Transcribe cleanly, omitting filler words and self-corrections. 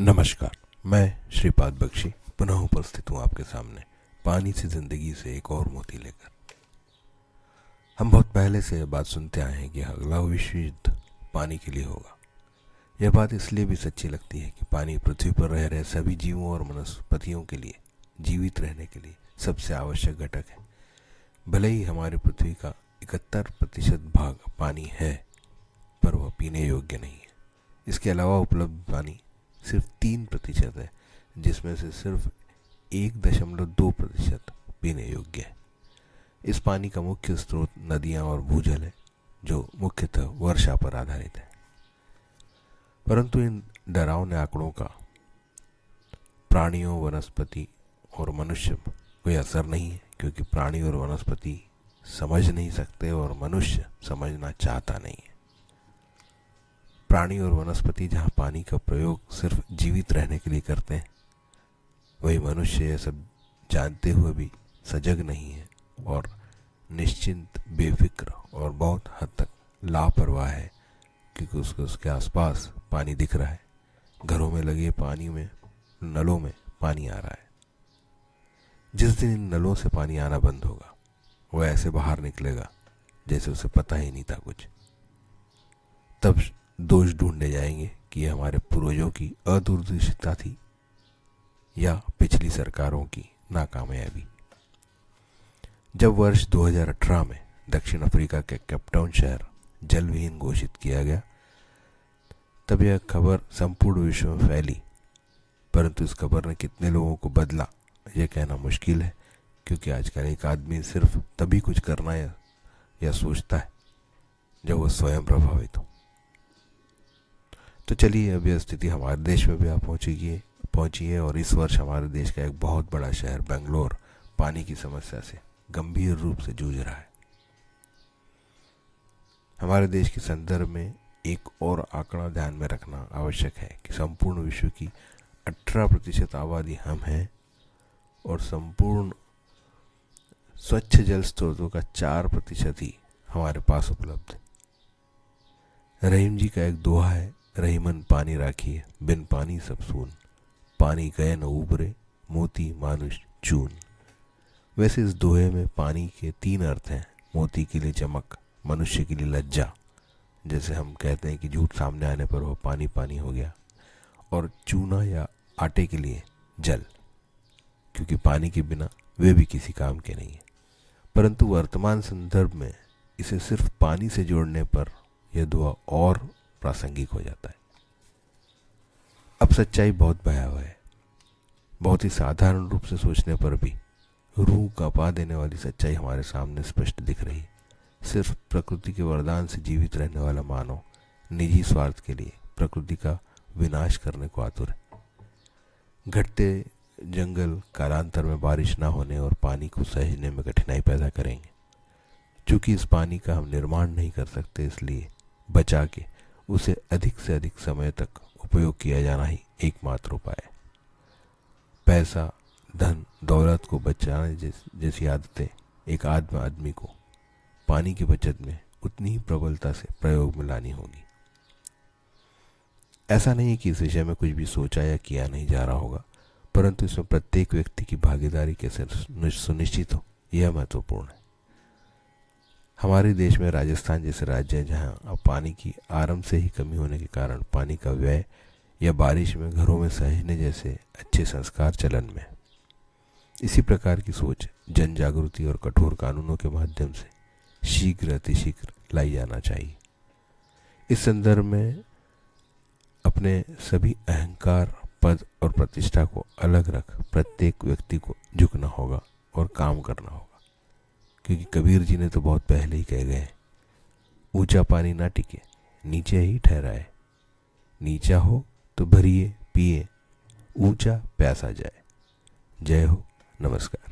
नमस्कार। मैं श्रीपाद बख्शी पुनः उपस्थित हूँ आपके सामने पानी से जिंदगी से एक और मोती लेकर। हम बहुत पहले से यह बात सुनते आए हैं कि अगला विश्व युद्ध पानी के लिए होगा। यह बात इसलिए भी सच्ची लगती है कि पानी पृथ्वी पर रह रहे सभी जीवों और वनस्पतियों के लिए जीवित रहने के लिए सबसे आवश्यक घटक है। भले ही हमारी पृथ्वी का 71% भाग पानी है, पर वह पीने योग्य नहीं है। इसके अलावा उपलब्ध पानी सिर्फ 3% है, जिसमें से सिर्फ 1.2% पीने योग्य है। इस पानी का मुख्य स्रोत नदियां और भूजल है, जो मुख्यतः वर्षा पर आधारित है। परंतु इन डरावने आंकड़ों का प्राणियों, वनस्पति और मनुष्य पर कोई असर नहीं है, क्योंकि प्राणी और वनस्पति समझ नहीं सकते और मनुष्य समझना चाहता नहीं है। प्राणी और वनस्पति जहाँ पानी का प्रयोग सिर्फ जीवित रहने के लिए करते हैं, वही मनुष्य यह सब जानते हुए भी सजग नहीं है और निश्चिंत, बेफिक्र और बहुत हद तक लापरवाह है, क्योंकि उसके आसपास पानी दिख रहा है। घरों में लगे पानी में, नलों में पानी आ रहा है। जिस दिन इन नलों से पानी आना बंद होगा, वह ऐसे बाहर निकलेगा जैसे उसे पता ही नहीं था कुछ। तब दोष ढूंढने जाएंगे कि यह हमारे पूर्वजों की अदूरदर्शिता थी या पिछली सरकारों की नाकामयाबी। जब वर्ष 2018 में दक्षिण अफ्रीका के केपटाउन शहर जलविहीन घोषित किया गया, तब यह खबर संपूर्ण विश्व में फैली। परंतु इस खबर ने कितने लोगों को बदला, यह कहना मुश्किल है, क्योंकि आजकल एक आदमी सिर्फ तभी कुछ करना या सोचता है जब वह स्वयं प्रभावित हो। तो चलिए, अब यह स्थिति हमारे देश में भी आ पहुंची है और इस वर्ष हमारे देश का एक बहुत बड़ा शहर बेंगलोर पानी की समस्या से गंभीर रूप से जूझ रहा है। हमारे देश के संदर्भ में एक और आंकड़ा ध्यान में रखना आवश्यक है कि संपूर्ण विश्व की 18% आबादी हम हैं और संपूर्ण स्वच्छ जल स्रोतों का 4% ही हमारे पास उपलब्ध है। रहीम जी का एक दोहा है, रहीमन पानी राखिए, बिन पानी सब सून, पानी गए न उबरे, मोती मानुष चून। वैसे इस दोहे में पानी के 3 अर्थ हैं। मोती के लिए चमक, मनुष्य के लिए लज्जा, जैसे हम कहते हैं कि झूठ सामने आने पर वो पानी पानी हो गया, और चूना या आटे के लिए जल, क्योंकि पानी के बिना वे भी किसी काम के नहीं है। परंतु वर्तमान संदर्भ में इसे सिर्फ पानी से जोड़ने पर यह दोहा और प्रासंगिक हो जाता है। अब सच्चाई बहुत भयावह है। बहुत ही साधारण रूप से सोचने पर भी रूह कांपा देने वाली सच्चाई हमारे सामने स्पष्ट दिख रही है। सिर्फ प्रकृति के वरदान से जीवित रहने वाला मानव निजी स्वार्थ के लिए प्रकृति का विनाश करने को आतुर है। घटते जंगल कालांतर में बारिश ना होने और पानी को सहेजने में कठिनाई पैदा करेंगे। चूंकि इस पानी का हम निर्माण नहीं कर सकते, इसलिए बचा के उसे अधिक से अधिक समय तक उपयोग किया जाना ही एकमात्र उपाय है। पैसा, धन, दौलत को बचाने जैसी आदतें एक आदमी को पानी की बचत में उतनी ही प्रबलता से प्रयोग में लानी होगी। ऐसा नहीं कि इस विषय में कुछ भी सोचा या किया नहीं जा रहा होगा, परंतु इसमें प्रत्येक व्यक्ति की भागीदारी कैसे सुनिश्चित हो, यह महत्वपूर्ण है। हमारे देश में राजस्थान जैसे राज्य हैं, जहां अब पानी की आरंभ से ही कमी होने के कारण पानी का व्यय या बारिश में घरों में सहेजने जैसे अच्छे संस्कार चलन में। इसी प्रकार की सोच जन जागृति और कठोर कानूनों के माध्यम से शीघ्र अतिशीघ्र लाई जाना चाहिए। इस संदर्भ में अपने सभी अहंकार, पद और प्रतिष्ठा को अलग रख प्रत्येक व्यक्ति को झुकना होगा और काम करना होगा, क्योंकि कबीर जी ने तो बहुत पहले ही कह गए, ऊंचा पानी ना टिके, नीचे ही ठहराए, नीचा हो तो भरिए पिए, ऊंचा प्यासा जाए। जय हो, नमस्कार।